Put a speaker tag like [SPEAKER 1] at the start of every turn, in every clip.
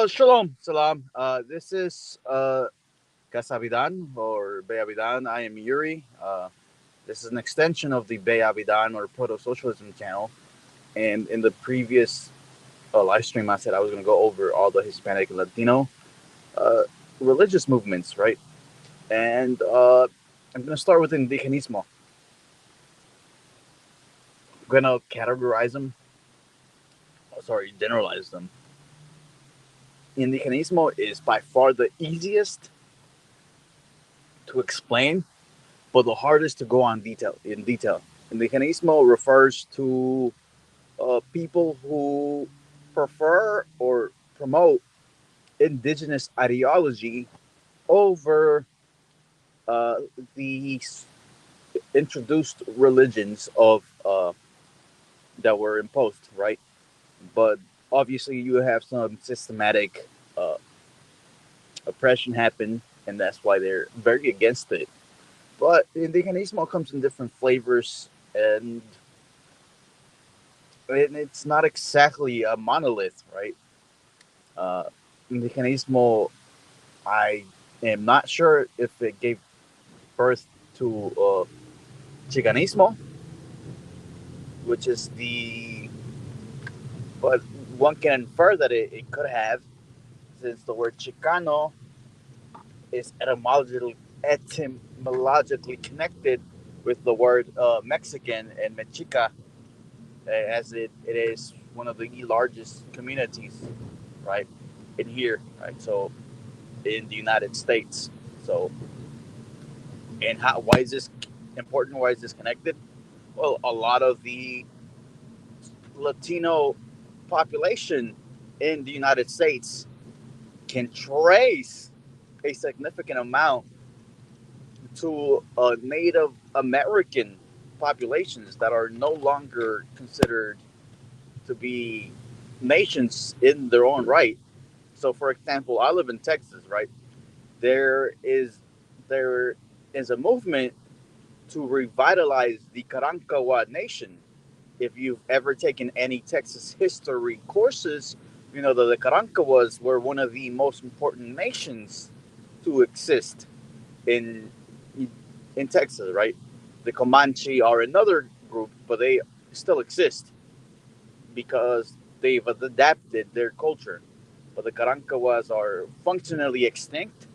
[SPEAKER 1] Shalom, salam. This is Casabidan or Beavidan. I am Yuri. This is an extension of the Beavidan or Proto Socialism channel. And in the previous live stream, I said I was going to go over all the Hispanic and Latino uh, religious movements, right? And I'm going to start with Indigenismo. I'm going to categorize them, generalize them. Indigenismo is by far the easiest to explain but the hardest to go on detail. Indigenismo refers to people who prefer or promote indigenous ideology over uh, the introduced religions of that were imposed, right? But obviously, you have some systematic uh, oppression happen, and that's why they're very against it. But indigenismo comes in different flavors, and it's not exactly a monolith, right? Uh, Indigenismo, I am not sure if it gave birth to Chiganismo, which is but one can infer that it could have, since the word Chicano is etymologically connected with the word Mexican and Mexica, as it is one of the largest communities, right, in here, right? So in the United States. So, and why is this important? Why is this connected? Well, a lot of the Latino population in the United States can trace a significant amount to Native American populations that are no longer considered to be nations in their own right. So, for example, I live in Texas, right? There is there is a movement to revitalize the Karankawa Nation. If you've ever taken any Texas history courses, you know that the Karankawas were one of the most important nations to exist in in Texas, right? The Comanche are another group, but they still exist because they've adapted their culture. But the Karankawas are functionally extinct,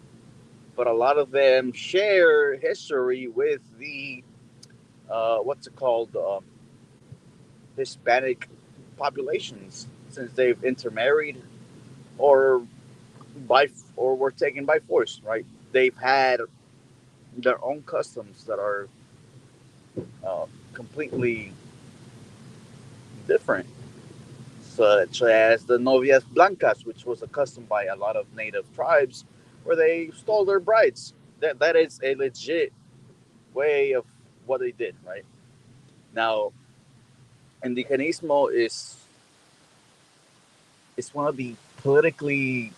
[SPEAKER 1] but a lot of them share history with the what's it called Hispanic populations, since they've intermarried or by or were taken by force. Right? They've had their own customs that are completely different, such as the novias blancas, which was a custom by a lot of native tribes, where they stole their brides. That is a legit way of what they did. Right now, indigenismo is one of the politically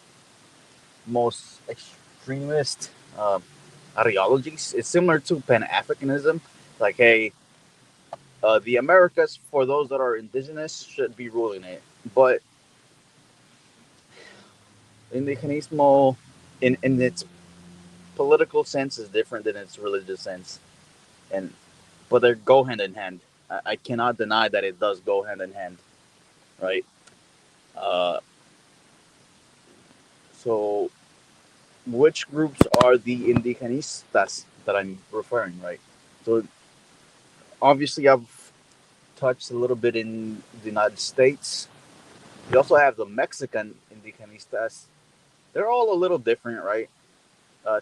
[SPEAKER 1] most extremist ideologies. It's similar to Pan Africanism. Like, hey, the Americas, for those that are indigenous, should be ruling it. But indigenismo, in its political sense, is different than its religious sense. And but they go hand in hand. I cannot deny that it does go hand in hand, right? Uh, so, which groups are the indigenistas that I'm referring, right? So, obviously, I've touched a little bit in the United States. You also have the Mexican indigenistas. They're all a little different, right?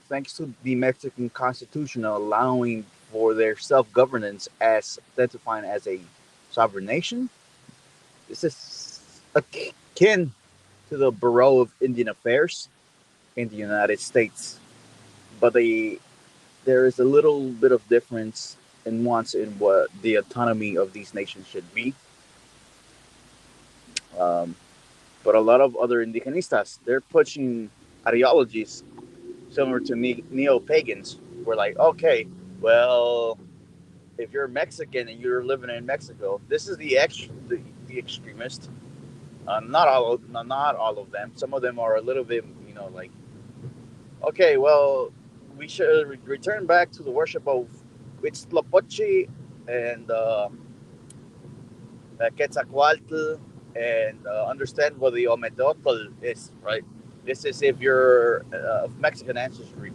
[SPEAKER 1] Thanks to the Mexican Constitution allowing for their self governance as identifying as a sovereign nation. This is akin to the Bureau of Indian Affairs in the United States, but there is a little bit of difference in nuance in what the autonomy of these nations should be. Um, but a lot of other indigenistas, they're pushing ideologies similar to neo pagans. We're like, okay, well, if you're Mexican and you're living in Mexico, this is the extremist. Not all of them. Some of them are a little bit, like, okay, well, we should return back to the worship of Huitzilopochtli and Quetzalcoatl, and understand what the Ometeotl is, right? This is if you're of Mexican ancestry.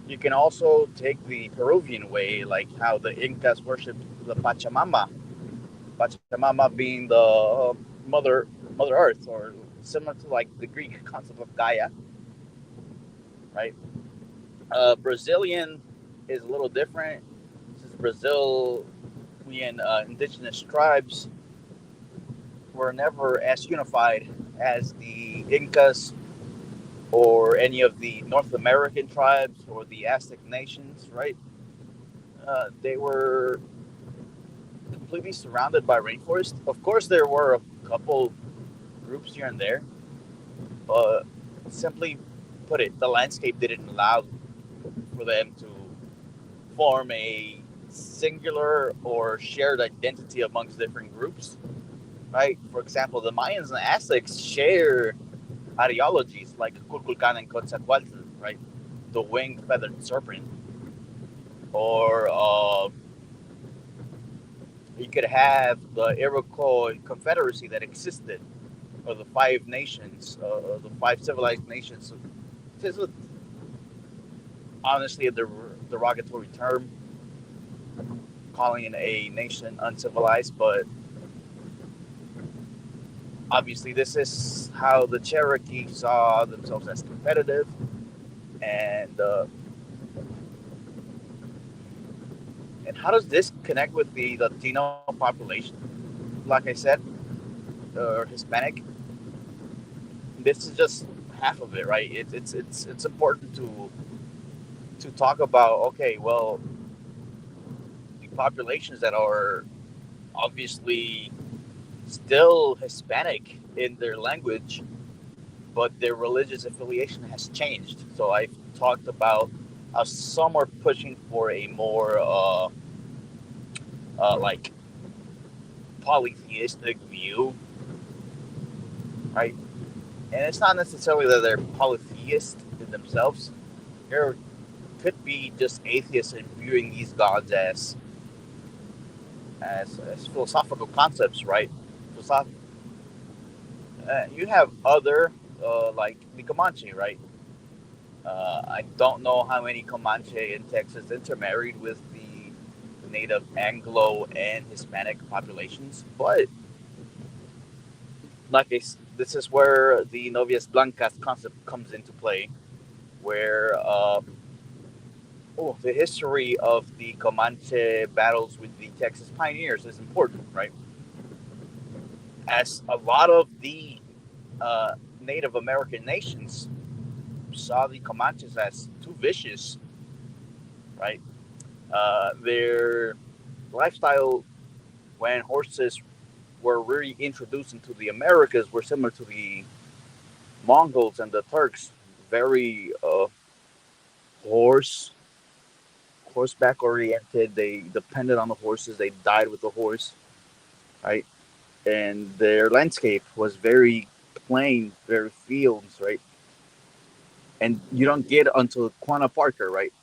[SPEAKER 1] You can also take the Peruvian way, like how the Incas worshipped the Pachamama. Pachamama being the Mother Earth, or similar to like the Greek concept of Gaia, right? Brazilian is a little different, since Brazilian indigenous tribes were never as unified as the Incas or any of the North American tribes or the Aztec nations, right? They were completely surrounded by rainforest. Of course, there were a couple groups here and there, but simply put it, the landscape didn't allow for them to form a singular or shared identity amongst different groups, right? For example, the Mayans and Aztecs share ideologies like Kukulkan and Quetzalcoatl, right? The winged feathered serpent. Or you could have the Iroquois Confederacy that existed, or the five nations, the five civilized nations. This is honestly a derogatory term, calling a nation uncivilized, but obviously this is how the Cherokee saw themselves as competitive, and how does this connect with the Latino population? Like I said, or Hispanic. This is just half of it, right? It's important to talk about. Okay, well, the populations that are obviously still Hispanic in their language, but their religious affiliation has changed. So I've talked about how some are pushing for a more like polytheistic view, right? And it's not necessarily that they're polytheist in themselves. There could be just atheists and viewing these gods as philosophical concepts, right? Philosoph- you have other like the Comanche, right? I don't know how many Comanche in Texas intermarried with the native Anglo and Hispanic populations, but this is where the Novias Blancas concept comes into play, where the history of the Comanche battles with the Texas pioneers is important, right? As a lot of the Native American nations saw the Comanches as too vicious, right? Their lifestyle when horses were really introduced into the Americas were similar to the Mongols and the Turks, very horse horseback oriented. They depended on the horses. They died with the horse, right? And their landscape was very plain, very fields, right? And you don't get until Quanah Parker, right?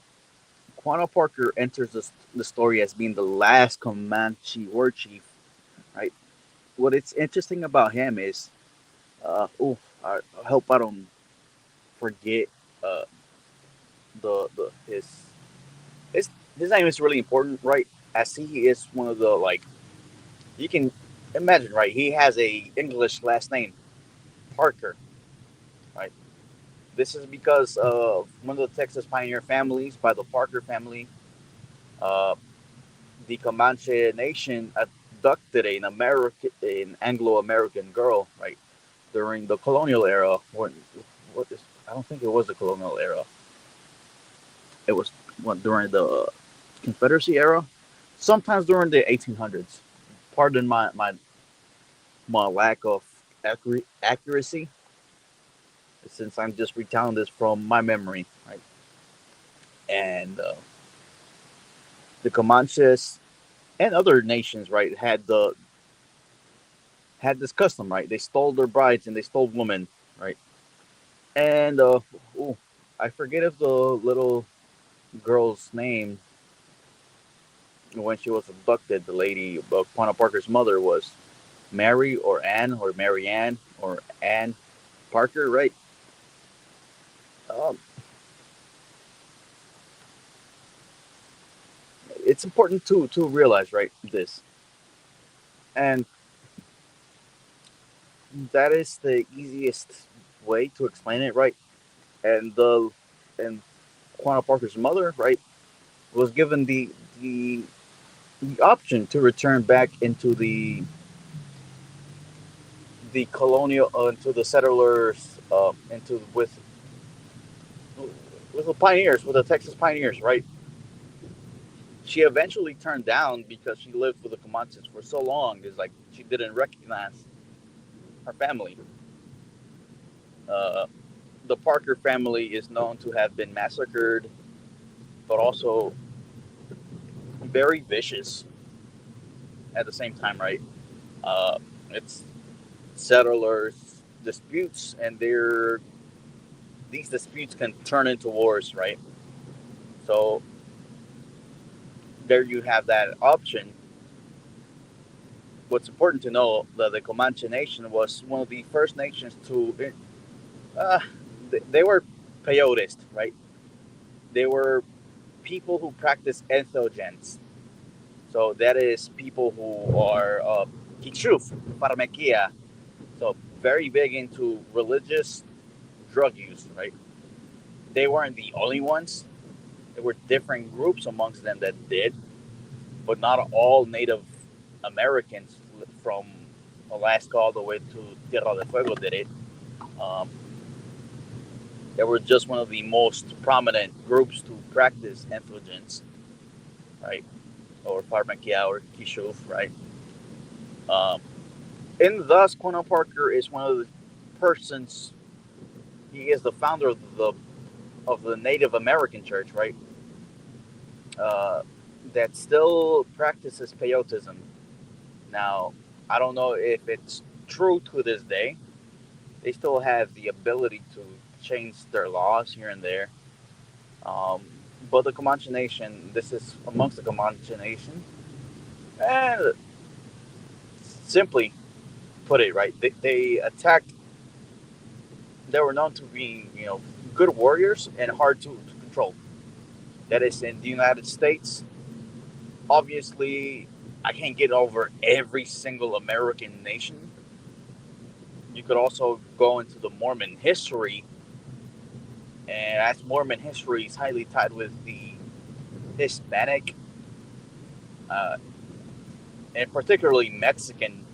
[SPEAKER 1] Quanah Parker enters the story as being the last Comanche war chief, right? What it's interesting about him is, I hope I don't forget uh, the his his name is really important, right? As he is one of the like you can imagine, right? He has a English last name, Parker, right? This is because of one of the Texas pioneer families by the Parker family. Uh, the Comanche Nation abducted an Anglo-American girl, right, during the colonial era. What is? I don't think it was the colonial era. It was during the Confederacy era, sometimes during the 1800s. Pardon my lack of accuracy, since I'm just retelling this from my memory, right? And the Comanches and other nations, right, had this custom, right? They stole their brides and they stole women, right? And ooh, I forget if the little girl's name when she was abducted, the lady, Quanah Parker's mother, was Mary or Anne or Mary Ann or Anne Parker, right? Um, it's important to realize, right, this, and that is the easiest way to explain it, right? And and Quanah Parker's mother, right, was given the the option to return back into the colonial, into the settlers, into with the pioneers, with the Texas pioneers, right? She eventually turned down because she lived with the Comanches for so long. It's like she didn't recognize her family. Uh, the Parker family is known to have been massacred, but also very vicious at the same time, right? Uh, it's settlers disputes, and these disputes can turn into wars, right? So there you have that option. What's important to know that the Comanche Nation was one of the first nations to. Uh, they were peyotists, right? They were people who practice entheogens. So that is people who are kishuf, pharmakia. So very big into religious drug use, right? They weren't the only ones. There were different groups amongst them that did, but not all Native Americans from Alaska all the way to Tierra del Fuego did it. Um, they were just one of the most prominent groups to practice entheogens, right? Or pharmakia or kishuf, right? Um, and thus, Quanah Parker is one of the persons. He is the founder of the Native American Church, right? Uh, that still practices peyotism. Now, I don't know if it's true to this day. They still have the ability to change their laws here and there. Um, but the Comanche Nation, this is amongst the Comanche Nation, and simply put it right, they attacked. They were known to be, good warriors and hard to control. That is in the United States. Obviously, I can't get over every single American nation. You could also go into the Mormon history, and as Mormon history is highly tied with the Hispanic, uh, and particularly Mexican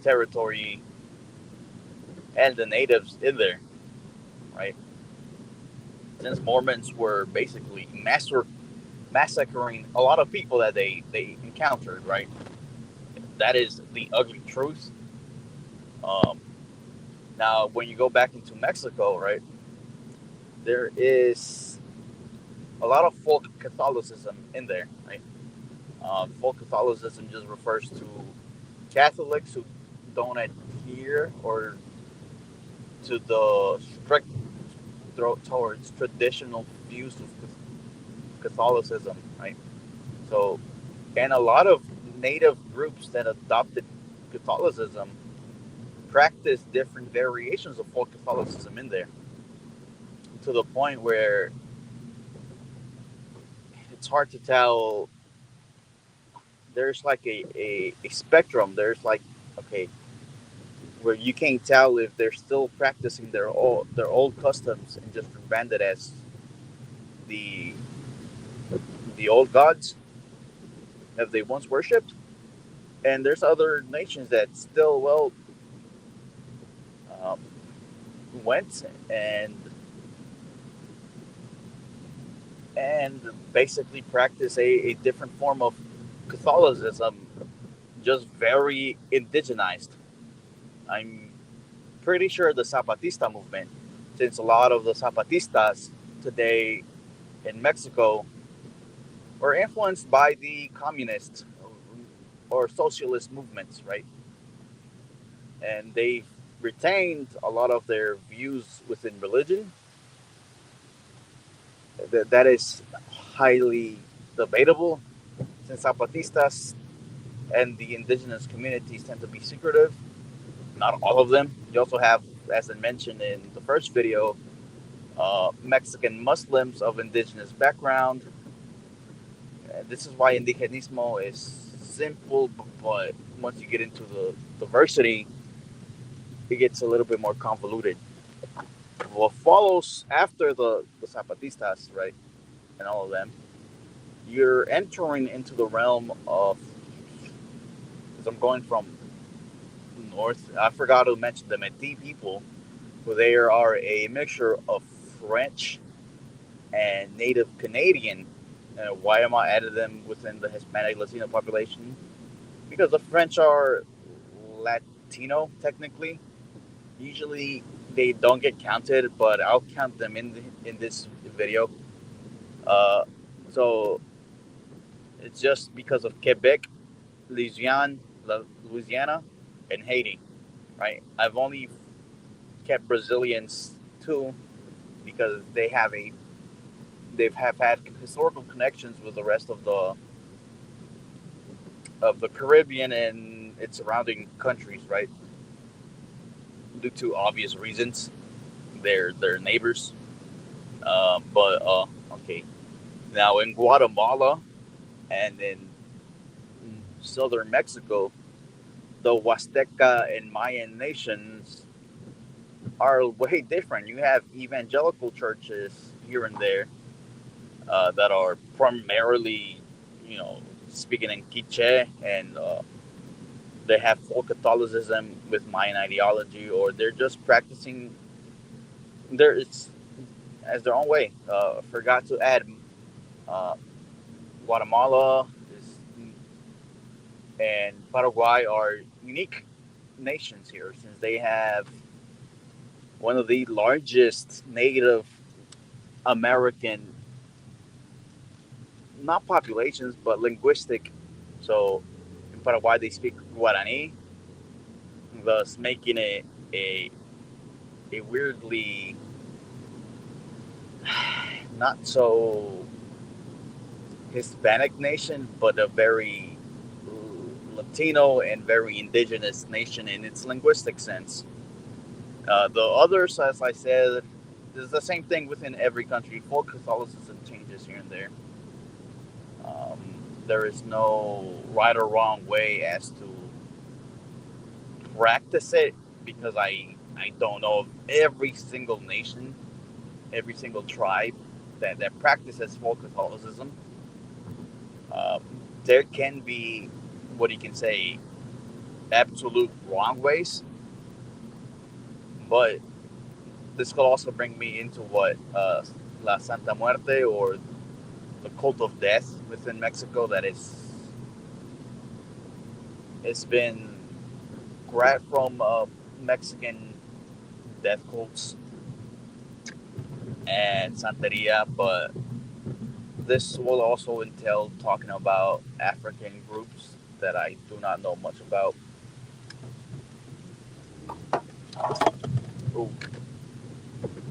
[SPEAKER 1] territory and the natives in there, right? Since Mormons were basically massacring a lot of people that they encountered, right? That is the ugly truth. Um, Now, when you go back into Mexico, right, there is a lot of folk Catholicism in there, right? Folk Catholicism just refers to Catholics who don't adhere or to the strict towards traditional views of Catholicism, right? So, and a lot of native groups that adopted Catholicism practice different variations of folk Catholicism in there, to the point where it's hard to tell. There's like a spectrum. There's like, okay, where you can't tell if they're still practicing their old customs and just branded as the the old gods that they once worshipped. And there's other nations that still, well, um, went and basically practice a different form of Catholicism, just very indigenized. I'm pretty sure the Zapatista movement, since a lot of the Zapatistas today in Mexico were influenced by the communist or socialist movements, right? and they've retained a lot of their views within religion. That is highly debatable, since Zapatistas and the indigenous communities tend to be secretive. Not all of them. You also have, as I mentioned in the first video, Mexican Muslims of indigenous background. This is why Indigenismo is simple, but once you get into the diversity, it gets a little bit more convoluted. What follows after the Zapatistas, right, and all of them, you're entering into the realm of, because I'm going from north, I forgot to mention the Métis people, who they are a mixture of French and Native Canadian. Why am I adding them within the Hispanic Latino population? Because the French are Latino technically. Usually they don't get counted, but I'll count them in this video. Uh, so it's just because of Quebec, Louisiana, Louisiana, and Haiti, right? I've only kept Brazilians too because they have had historical connections with the rest of the Caribbean and its surrounding countries, right? Due to obvious reasons, they're neighbors. But okay, now in Guatemala and in southern Mexico, the Huasteca and Mayan nations are way different. You have evangelical churches here and there that are primarily, speaking in Quiche, and they have full Catholicism with Mayan ideology, or they're just practicing their it's as their own way. Forgot to add, uh, Guatemala is, and Paraguay are unique nations here, since they have one of the largest Native American, not populations, but linguistic. So in Paraguay, they speak Guarani, thus making it a, a weirdly not so Hispanic nation, but a very Latino and very indigenous nation in its linguistic sense. The others, as I said, is the same thing within every country. Full Catholicism changes here and there. Um, there is no right or wrong way as to practice it, because I don't know of every single nation, every single tribe that practices full Catholicism. Um, there can be, what you can say, absolute wrong ways, but this could also bring me into what, La Santa Muerte, or the cult of death within Mexico, that is, it's been grabbed from Mexican death cults and Santeria, but this will also entail talking about African groups that I do not know much about. Ooh.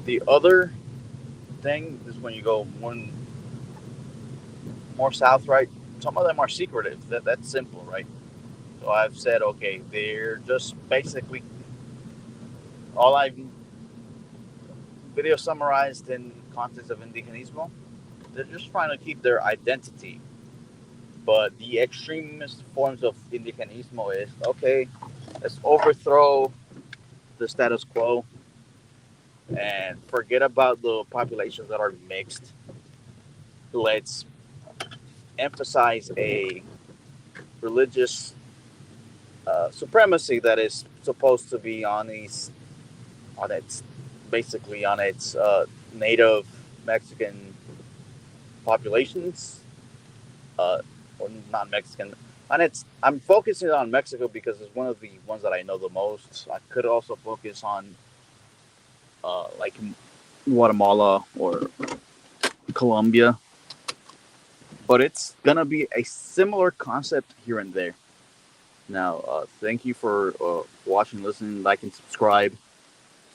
[SPEAKER 1] The other thing is when you go more south, right? Some of them are secretive. That's simple, right? So I've said, okay, they're just basically all I've video summarized in context of Indigenismo. They're just trying to keep their identity. But the extremist forms of Indigenismo is, okay, let's overthrow the status quo and forget about the populations that are mixed. Let's emphasize a religious supremacy that is supposed to be on its basically on its native Mexican populations, uh, or not Mexican. And I'm focusing on Mexico because it's one of the ones that I know the most. I could also focus on like Guatemala or Colombia, but it's gonna be a similar concept here and there. Now, thank you for watching, listening, like, and subscribe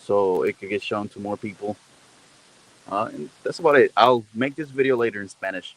[SPEAKER 1] so it could get shown to more people. And that's about it. I'll make this video later in Spanish.